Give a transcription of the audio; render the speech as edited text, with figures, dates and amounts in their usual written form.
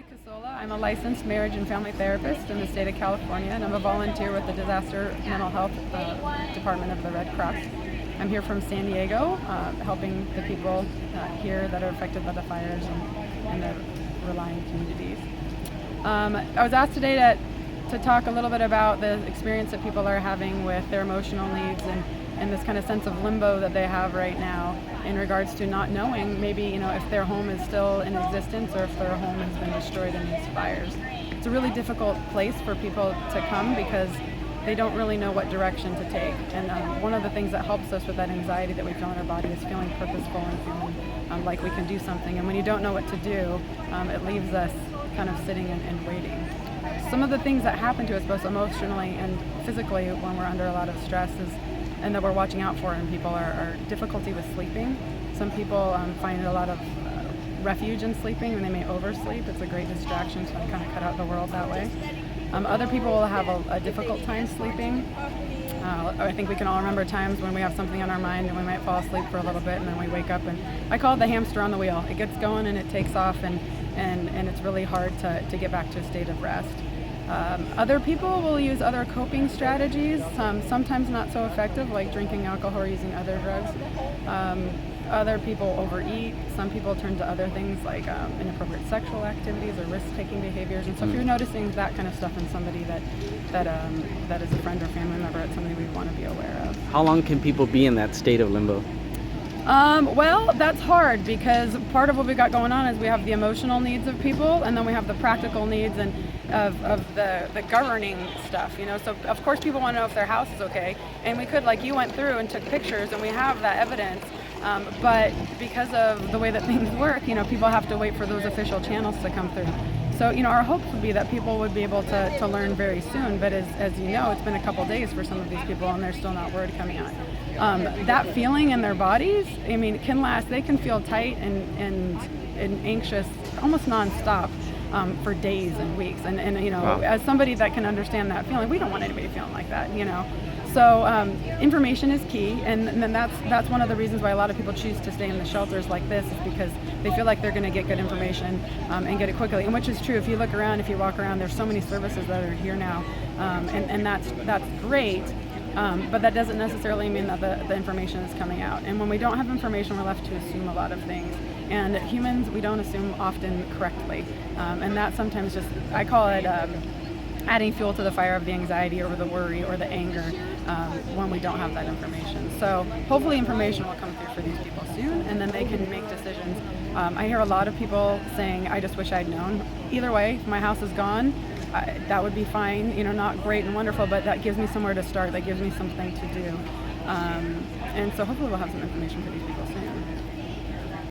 Casola. I'm a licensed marriage and family therapist in the state of California, and I'm a volunteer with the Disaster Mental Health Department of the Red Cross. I'm here from San Diego, helping the people here that are affected by the fires and the relying communities. I was asked today to talk a little bit about the experience that people are having with their emotional needs and this kind of sense of limbo that they have right now in regards to not knowing maybe if their home is still in existence or if their home has been destroyed in these fires. It's a really difficult place for people to come because they don't really know what direction to take. And one of the things that helps us with that anxiety that we feel in our body is feeling purposeful and feeling like we can do something. And when you don't know what to do, it leaves us kind of sitting and waiting. Some of the things that happen to us both emotionally and physically when we're under a lot of stress and that we're watching out for in people are difficulty with sleeping. Some people find a lot of refuge in sleeping and they may oversleep. It's a great distraction to kind of cut out the world that way. Other people will have a difficult time sleeping. I think we can all remember times when we have something on our mind and we might fall asleep for a little bit and then we wake up, and I call it the hamster on the wheel. It gets going and it takes off and it's really hard to get back to a state of rest. Other people will use other coping strategies, sometimes not so effective, like drinking alcohol or using other drugs. Other people overeat. Some people turn to other things like inappropriate sexual activities or risk-taking behaviors. And so if you're noticing that kind of stuff in somebody that is a friend or family member, it's something we want to be aware of. How long can people be in that state of limbo? Well, that's hard because part of what we got going on is we have the emotional needs of people, and then we have the practical needs and of the governing stuff. So of course people want to know if their house is okay, and we could, like you went through and took pictures, and we have that evidence. But because of the way that things work, people have to wait for those official channels to come through. So, our hopes would be that people would be able to learn very soon. But as you know, it's been a couple days for some of these people, and there's still not word coming out. That feeling in their bodies, can last. They can feel tight and anxious, almost nonstop, for days and weeks. And Wow. As somebody that can understand that feeling, we don't want anybody feeling like that. So information is key, and then that's one of the reasons why a lot of people choose to stay in the shelters like this, is because they feel like they're going to get good information and get it quickly, and which is true. If you look around, if you walk around, there's so many services that are here now, and that's great, but that doesn't necessarily mean that the information is coming out. And when we don't have information, we're left to assume a lot of things. And humans, we don't assume often correctly, and that sometimes I call it adding fuel to the fire of the anxiety or the worry or the anger when we don't have that information. So hopefully information will come through for these people soon, and then they can make decisions. I hear a lot of people saying, I just wish I'd known. Either way, if my house is gone, that would be fine, not great and wonderful, but that gives me somewhere to start, that gives me something to do. And so hopefully we'll have some information for these people soon.